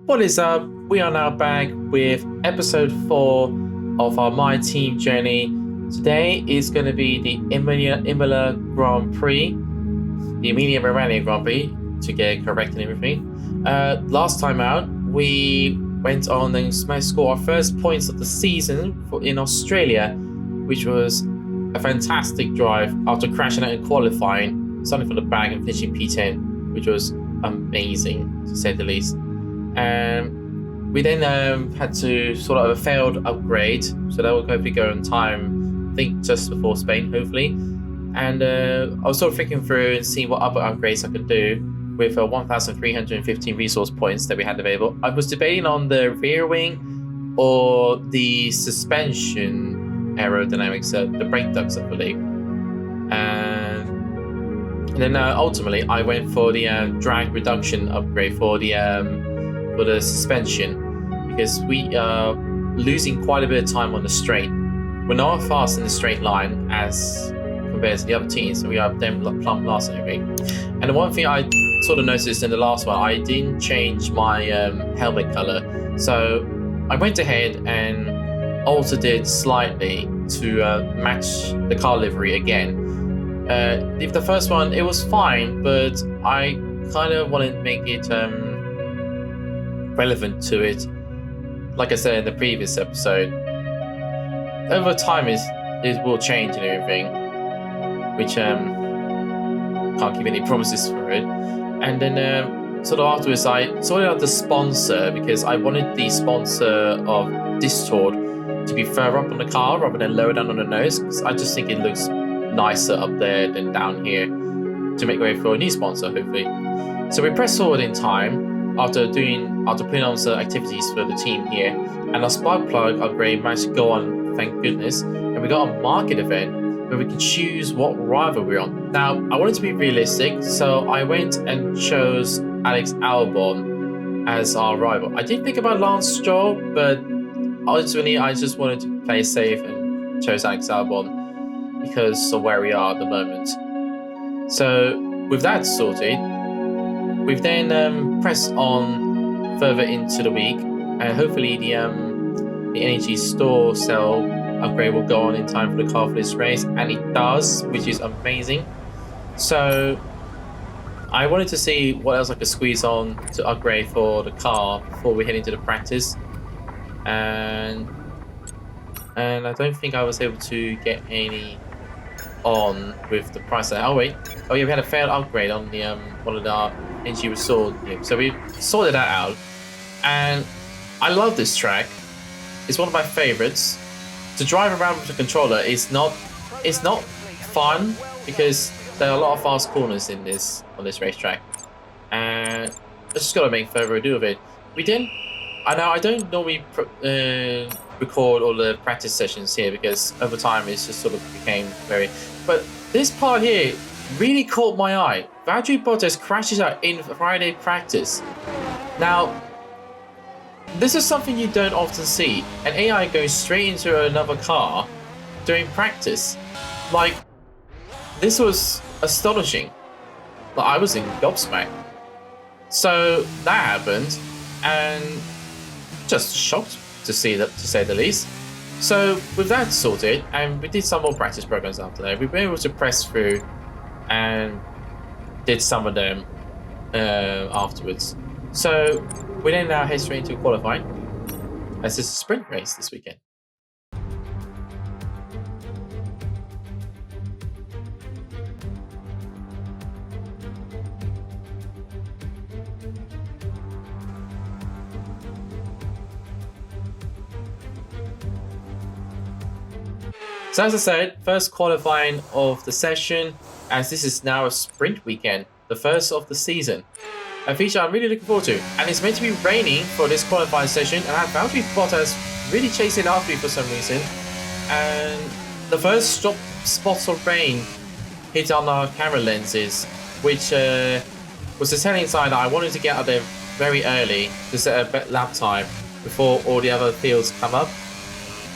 What is up? We are now back with episode 4 of our My Team journey. Today is going to be the Imola Grand Prix, the Emilia Romagna Grand Prix, to get correct and everything. Last time out, we went on and scored our first points of the season in Australia, which was a fantastic drive after crashing out in qualifying, starting from the back and finishing P10, which was amazing to say the least. And we then had to sort of a failed upgrade, so that will hopefully go on time, I think just before Spain, hopefully. And I was sort of thinking through and seeing what other upgrades I could do with 1,315 resource points that we had available. I was debating on the rear wing or the suspension aerodynamics, the brake ducts, I believe. And then ultimately, I went for the drag reduction upgrade for the suspension, because we are losing quite a bit of time on the straight. We're not fast in the straight line as compared to the other teams, so we are then plumb last and everything. And the one thing I sort of noticed in the last one, I didn't change my helmet color, so I went ahead and altered it slightly to match the car livery again. If the first one, it was fine, but I kind of wanted to make it relevant to it. Like I said in the previous episode, over time it will change and everything, which can't give any promises for it. And then sort of afterwards, I sorted out the sponsor, because I wanted the sponsor of Distort to be further up on the car rather than lower down on the nose, because I just think it looks nicer up there than down here, to make way for a new sponsor, hopefully. So we pressed forward in time after putting on some activities for the team here, and our spark plug upgrade managed to go on, thank goodness. And we got a market event where we can choose what rival we're on. Now, I wanted to be realistic, so I went and chose Alex Albon as our rival. I did think about Lance Stroll, but ultimately I just wanted to play safe and chose Alex Albon because of where we are at the moment. So with that sorted, we've then pressed on further into the week, and hopefully the energy store cell upgrade will go on in time for the car for this race, and it does, which is amazing. So I wanted to see what else I could squeeze on to upgrade for the car before we head into the practice, and I don't think I was able to get any on with the price. Oh yeah, we had a failed upgrade on the one of the energy restored, so we sorted that out. And I love this track. It's one of my favorites. To drive around with the controller is not fun, because there are a lot of fast corners on this racetrack, and I just gotta make further ado of it. I don't normally record all the practice sessions here, because over time it's just sort of became very, but this part here really caught my eye. Valtteri Bottas crashes out in Friday practice. Now, this is something you don't often see, an AI going straight into another car during practice. Like, this was astonishing. Like, I was in gobsmacked. So that happened, and just shocked to see that, to say the least. So with that sorted, and we did some more practice programs after that, we were able to press through and did some of them afterwards. So we then now head straight into qualifying, as this is a sprint race this weekend. So as I said, first qualifying of the session, as this is now a sprint weekend, the first of the season. A feature I'm really looking forward to, and it's meant to be raining for this qualifying session, and I have Valtteri Bottas really chasing after me for some reason, and the first spots of rain hit on our camera lenses, which was the telling sign that I wanted to get out there very early to set a lap time before all the other fields come up.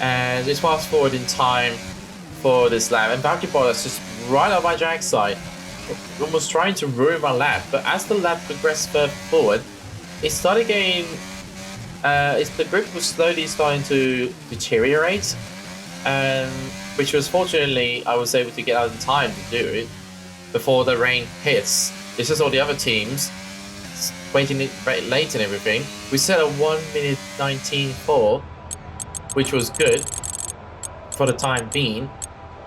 And it's fast forward in time for this lap, and Valtteri Bottas just right on my drag side, almost trying to ruin my lap. But as the lap progressed further forward, it started getting the grip was slowly starting to deteriorate, which was fortunately I was able to get out in time to do it before the rain hits. It's just all the other teams waiting very late and everything. We set a 1 minute 19.4, which was good for the time being,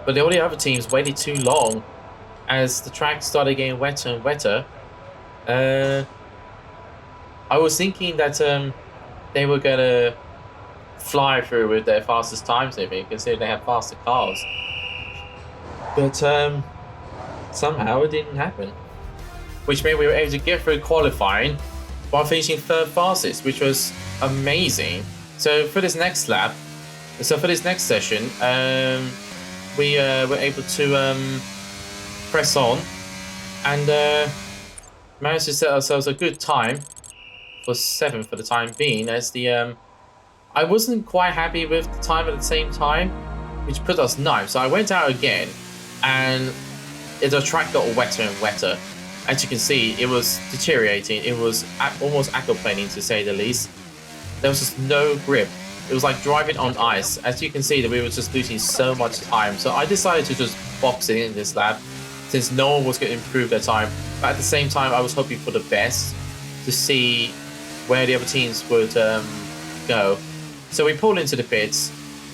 but all the other teams waited too long as the track started getting wetter and wetter. I was thinking that they were gonna fly through with their fastest times, maybe, considering they have faster cars. But somehow it didn't happen, which meant we were able to get through qualifying while finishing third fastest, which was amazing. So for this next lap, for this next session, we were able to press on and managed to set ourselves a good time for 7th for the time being, as the I wasn't quite happy with the time at the same time, which put us 9th. So I went out again, and the track got wetter and wetter. As you can see, it was deteriorating. It was almost aquaplaning, to say the least. There was just no grip. It was like driving on ice. As you can see, that we were just losing so much time. So I decided to just box it in this lap, since no one was going to improve their time. But at the same time, I was hoping for the best to see where the other teams would go. So we pulled into the pits,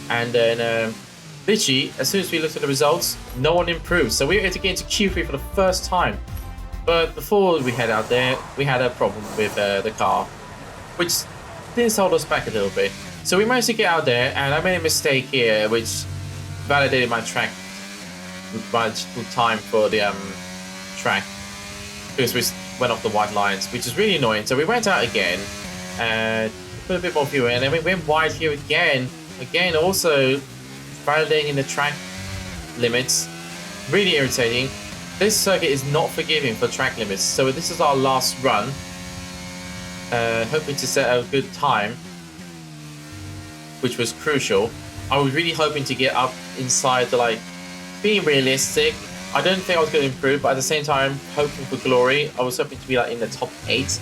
and then literally, as soon as we looked at the results, no one improved. So we were able to get into Q3 for the first time. But before we head out there, we had a problem with the car, which did hold us back a little bit. So we managed to get out there, and I made a mistake here, which validated my time for the track, because we went off the white lines, which is really annoying. So we went out again and put a bit more fuel in, and then we went wide here again, also validating the track limits. Really irritating. This circuit is not forgiving for track limits, so this is our last run, hoping to set a good time, which was crucial. I was really hoping to get up inside the, like, being realistic, I don't think I was going to improve, but at the same time, hoping for glory. I was hoping to be like in the top 8,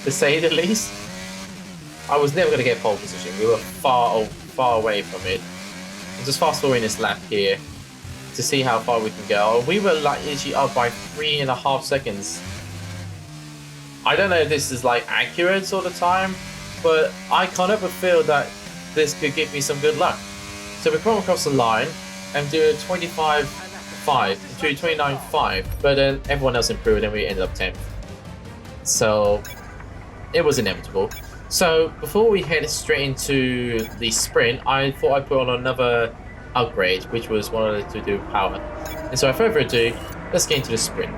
to say the least. I was never going to get pole position. We were far away from it. I'm just fast forwarding this lap here to see how far we can go. We were like literally up by 3.5 seconds. I don't know if this is like accurate all the time, but I kind of feel that this could give me some good luck. So we come across the line and do a 25.5 to 29.5, but then everyone else improved and we ended up 10th. So it was inevitable. So before we head straight into the sprint, I thought I'd put on another upgrade, which was wanted to do power. And so without further ado, let's get into the sprint.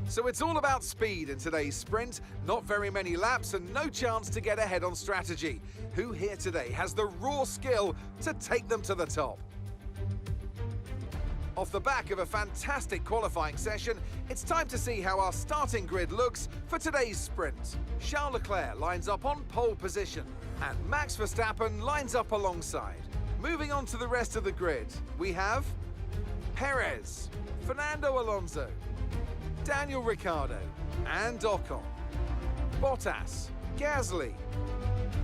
So it's all about speed in today's sprint. Not very many laps and no chance to get ahead on strategy. Who here today has the raw skill to take them to the top? Off the back of a fantastic qualifying session, it's time to see how our starting grid looks for today's sprint. Charles Leclerc lines up on pole position, and Max Verstappen lines up alongside. Moving on to the rest of the grid, we have Perez, Fernando Alonso, Daniel Ricciardo, and Ocon, Bottas, Gasly,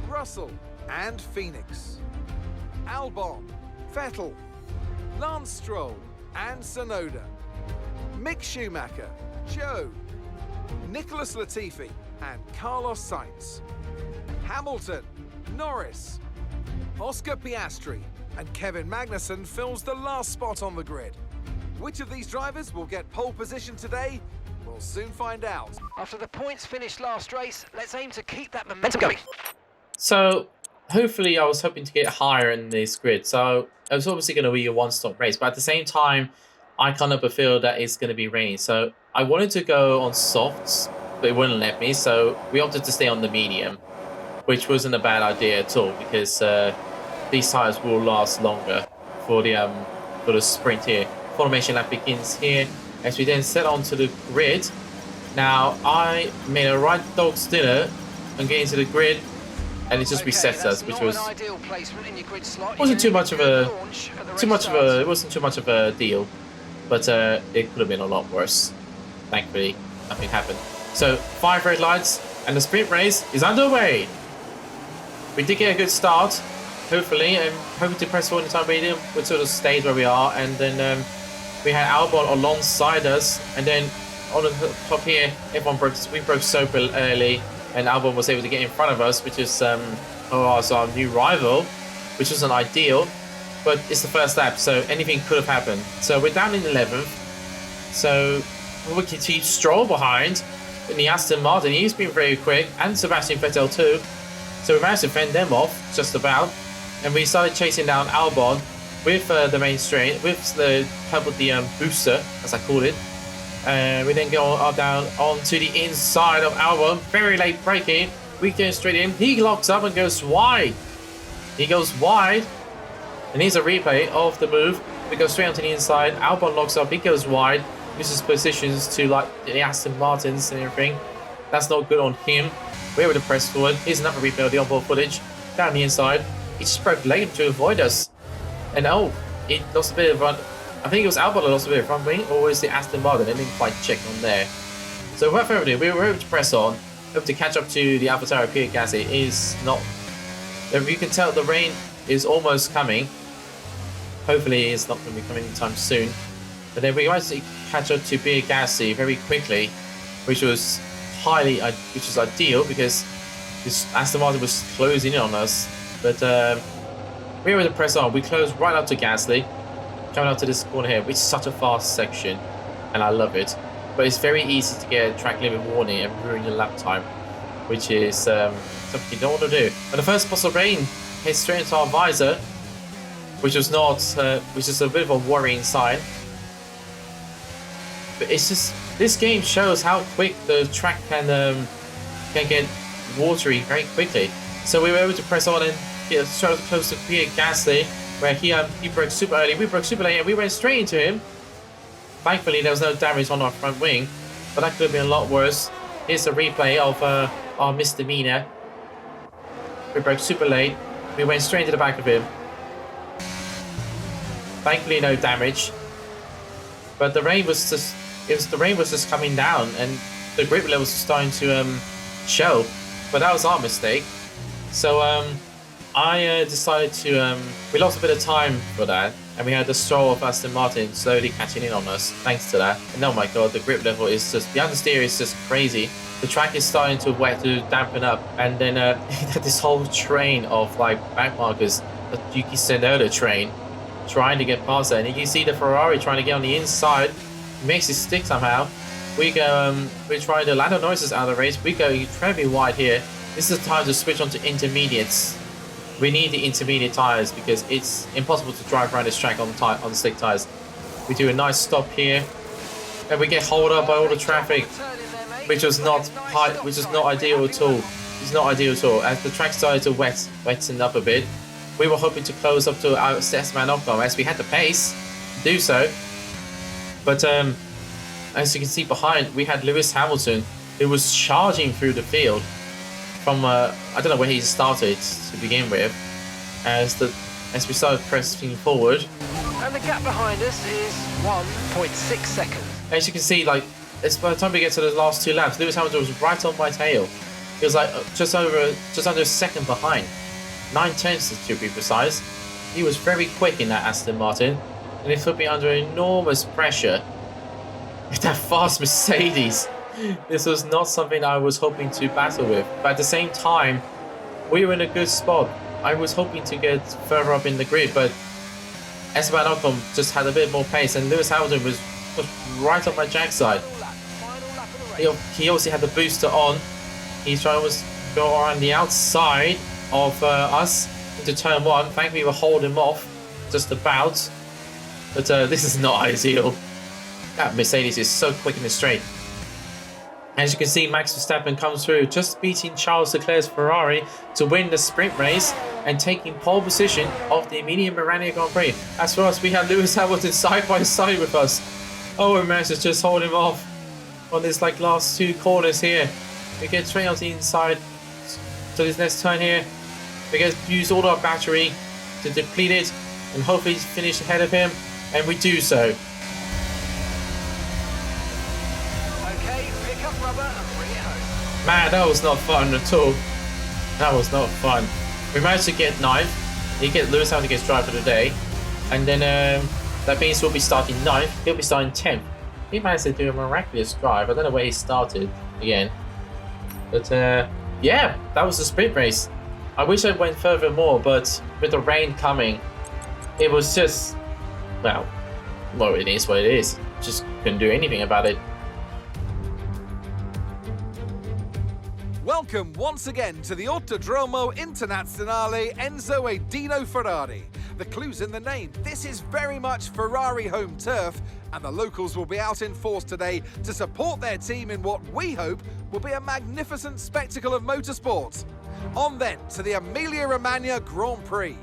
Russell, and Phoenix, Albon, Vettel, Lance Stroll, and Tsunoda, Mick Schumacher, Joe, Nicholas Latifi, and Carlos Sainz, Hamilton, Norris, Oscar Piastri, and Kevin Magnussen fills the last spot on the grid. Which of these drivers will get pole position today? We'll soon find out. After the points finished last race, let's aim to keep that momentum going. So hopefully I was hoping to get higher in this grid. So it was obviously going to be a one-stop race, but at the same time, I kind of feel that it's going to be raining. So I wanted to go on softs, but it wouldn't let me. So we opted to stay on the medium, which wasn't a bad idea at all, because these tires will last longer for the sprint here. Formation lap begins here as we then set onto the grid. Now I made a right dog's dinner and get into the grid, and it just resets us, which was wasn't too much of a it wasn't too much of a deal, but it could have been a lot worse. Thankfully, nothing happened. So 5 red lights, And the sprint race is underway. We did get a good start, hopefully, and hoping to press forward in the time medium. We sort of stayed where we are, and then we had Albon alongside us, and then on the top here, everyone broke. We broke super early, and Albon was able to get in front of us, which is our new rival, which wasn't ideal, but it's the first lap, so anything could have happened. So we're down in 11th. So we can see Stroll behind in the Aston Martin. He's been very quick, and Sebastian Vettel too. So we managed to fend them off just about, and we started chasing down Albon with the main straight, with the booster, as I called it. We then go down onto the inside of Albon. Very late braking. We go straight in. He locks up and goes wide. He goes wide, and here's a replay of the move. We go straight onto the inside. Albon locks up. He goes wide. Uses positions to like the Aston Martins and everything. That's not good on him. We're able to press forward. Here's another replay of the onboard footage. Down the inside. He just broke lane to avoid us. And it lost a bit of run. I think it was Albon that lost a bit of front wing, or was it Aston Martin? I didn't quite check on there. So without further ado, we were able to press on. Able to catch up to the AlphaTauri Pierre Gasly. Is not. You can tell the rain is almost coming. Hopefully it's not going to be coming anytime soon. But then we managed to catch up to Pierre Gasly very quickly, which was ideal because this Aston Martin was closing in on us. But we were able to press on. We closed right up to Gasly, coming up to this corner here, which is such a fast section, and I love it. But it's very easy to get a track limit warning and ruin your lap time, which is something you don't want to do. And the first spot of rain hit straight into our visor, which is a bit of a worrying sign. But it's just, this game shows how quick the track can get watery very quickly. So we were able to press on and get so close to Pierre Gasly, where he broke super early. We broke super late, and we went straight into him. Thankfully, there was no damage on our front wing, but that could have been a lot worse. Here's a replay of our misdemeanor. We broke super late. We went straight into the back of him. Thankfully, no damage. But the rain was just coming down, and the grip levels were starting to show. But that was our mistake. So I decided to we lost a bit of time for that, and we had the Stroll of Aston Martin slowly catching in on us thanks to that. And oh my god, the grip level is just, the understeer is just crazy. The track is starting to dampen up, and then this whole train of like backmarkers, the Yuki Tsunoda train, trying to get past that. And you can see the Ferrari trying to get on the inside. It makes it stick somehow. We try to Lando Norris out of the race. We go incredibly wide here. This is the time to switch on to intermediates. We need the intermediate tyres because it's impossible to drive around this track on slick tyres. We do a nice stop here, and we get hauled up by all the traffic, which was not ideal at all. It's not ideal at all. As the track started to wetten up a bit, we were hoping to close up to our Esteban Ocon as we had the pace to do so. But as you can see behind, we had Lewis Hamilton, who was charging through the field from I don't know where he started to begin with, as we started pressing forward. And the gap behind us is 1.6 seconds. As you can see, like, by the time we get to the last two laps, Lewis Hamilton was right on my tail. He was like just under a second behind, 9/10 to be precise. He was very quick in that Aston Martin, and it put me under enormous pressure with that fast Mercedes. This was not something I was hoping to battle with, but at the same time, we were in a good spot. I was hoping to get further up in the grid, but Esteban Ocon just had a bit more pace, and Lewis Hamilton was right on my jack side. He obviously had the booster on. He's trying to go around the outside of us into turn one. Thankfully, we were holding him off just about, but this is not ideal. That Mercedes is so quick in the straight. As you can see, Max Verstappen comes through, just beating Charles Leclerc's Ferrari to win the sprint race and taking pole position of the Emilia-Romagna Grand Prix. As for us, we have Lewis Hamilton side by side with us. Oh, and Max is just holding him off on this like last two corners here. We get straight on the inside to this next turn here. We get use all our battery to deplete it and hopefully finish ahead of him, and we do so. Okay, pick up rubber and bring it home. Man, that was not fun at all. That was not fun. We managed to get 9th. Lewis Hamilton gets driver of the day. And then that means we'll be starting 9th. He'll be starting 10th. He managed to do a miraculous drive. I don't know where he started again. But yeah, that was a sprint race. I wish I went further more, but with the rain coming, it was just, well, it is what it is. Just couldn't do anything about it. Welcome once again to the Autodromo Internazionale Enzo e Dino Ferrari. The clue's in the name. This is very much Ferrari home turf, and the locals will be out in force today to support their team in what we hope will be a magnificent spectacle of motorsport. On then to the Emilia-Romagna Grand Prix.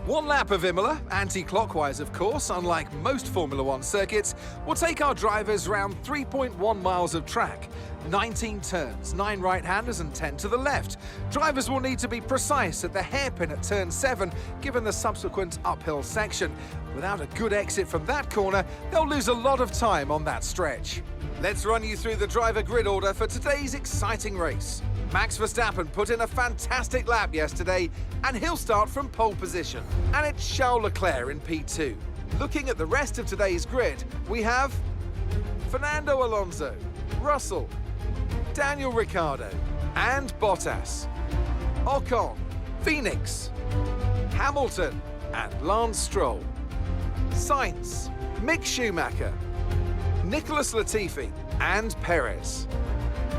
One lap of Imola, anti-clockwise of course, unlike most Formula One circuits, will take our drivers around 3.1 miles of track. 19 turns, 9 right-handers and 10 to the left. Drivers will need to be precise at the hairpin at turn 7, given the subsequent uphill section. Without a good exit from that corner, they'll lose a lot of time on that stretch. Let's run you through the driver grid order for today's exciting race. Max Verstappen put in a fantastic lap yesterday, and he'll start from pole position. And it's Charles Leclerc in P2. Looking at the rest of today's grid, we have Fernando Alonso, Russell, Daniel Ricciardo, and Bottas, Ocon, Phoenix, Hamilton, and Lance Stroll, Sainz, Mick Schumacher, Nicholas Latifi, and Perez,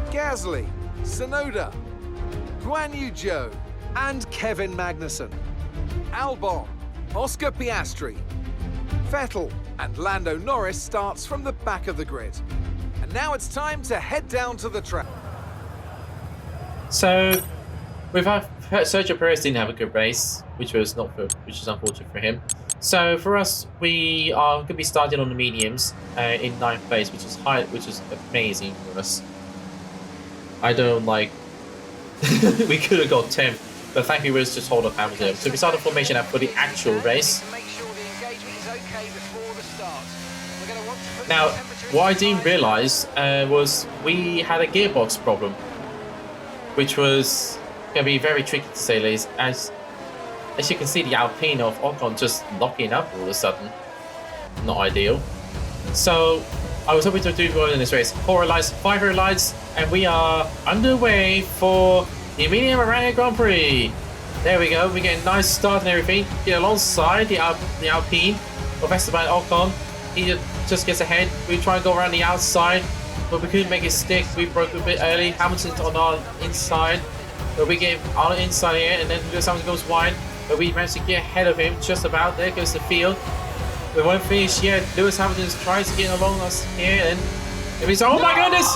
Gasly, Tsunoda, Guan Yu Zhou, and Kevin Magnussen, Albon, Oscar Piastri, Vettel, and Lando Norris starts from the back of the grid. And now it's time to head down to the track. So, Sergio Perez didn't have a good race, which is unfortunate for him. So for us, we are going to be starting on the mediums in 9th place, which is amazing for us. I don't like. We could have got 10th, but thankfully we just hold up Hamilton. So we start the formation up for the actual race. Now, what I didn't realise was we had a gearbox problem, which was going to be very tricky to say the least. As you can see, the Alpine of Ocon just locking up all of a sudden. Not ideal. So I was hoping to do well in this race. 4 lights, 5 lights, and we are underway for the Emilia-Romagna Grand Prix. There we go. We get a nice start and everything. Get alongside the Alpine of Esteban Ocon. He just gets ahead. We try and go around the outside, but we couldn't make it stick. We broke a bit early. Hamilton's on our inside, but we get our inside here, and then Lewis Hamilton goes wide, but we managed to get ahead of him just about. There goes the field. We won't finish yet. Lewis Hamilton's trying to get along us here, and he's oh my goodness!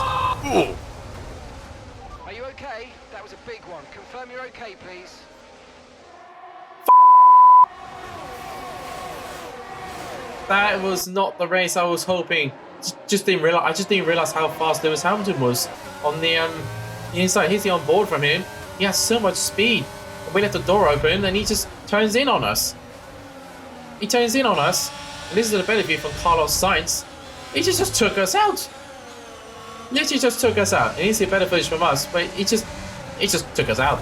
Are you okay? That was a big one. Confirm you're okay, please. That was not the race I was hoping. Just didn't realize. I just didn't realize how fast Lewis Hamilton was on the inside. Here's the on board from him. He has so much speed. We left the door open, and he just turns in on us. He turns in on us. And this is a better view from Carlos Sainz. He just took us out. Literally just took us out. And here's the better footage from us, but he just took us out.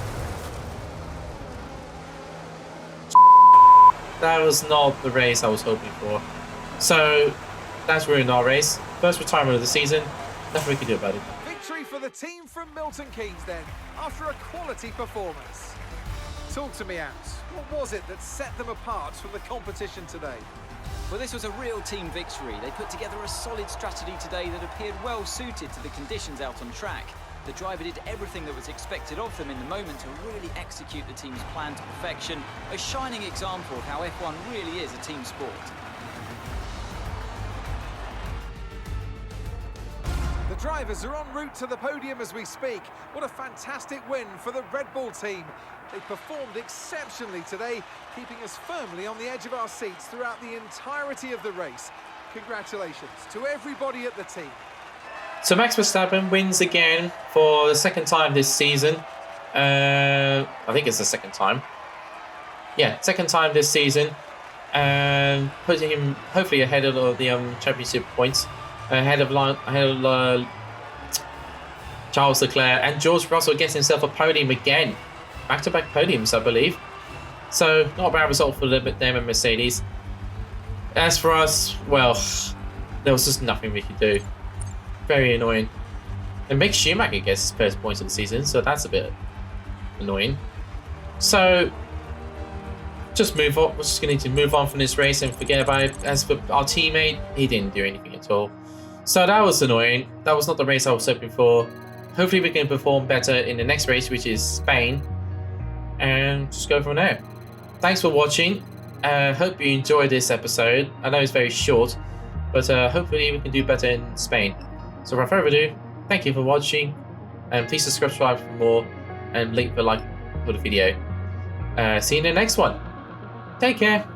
That was not the race I was hoping for. So that's ruined our race. First retirement of the season. Nothing we can do about it. Victory for the team from Milton Keynes then, after a quality performance. Talk to me, Ants. What was it that set them apart from the competition today? Well, this was a real team victory. They put together a solid strategy today that appeared well suited to the conditions out on track. The driver did everything that was expected of them in the moment to really execute the team's plan to perfection. A shining example of how F1 really is a team sport. The drivers are en route to the podium as we speak. What a fantastic win for the Red Bull team. They performed exceptionally today, keeping us firmly on the edge of our seats throughout the entirety of the race. Congratulations to everybody at the team. So Max Verstappen wins again for the second time this season. I think it's the second time. Yeah, second time this season. Putting him hopefully ahead of the championship points. Ahead of Charles Leclerc, and George Russell gets himself a podium again. Back-to-back podiums, I believe. So, not a bad result for them and Mercedes. As for us, well, there was just nothing we could do. Very annoying. And Mick Schumacher gets his first points of the season, so that's a bit annoying. So, just move on. We're just going to need to move on from this race and forget about it. As for our teammate, he didn't do anything at all. So that was annoying. That was not the race I was hoping for. Hopefully we can perform better in the next race, which is Spain. And just go from there. Thanks for watching. Hope you enjoyed this episode. I know it's very short, but hopefully we can do better in Spain. So without further ado, thank you for watching. And please subscribe for more and leave a like for the video. See you in the next one. Take care.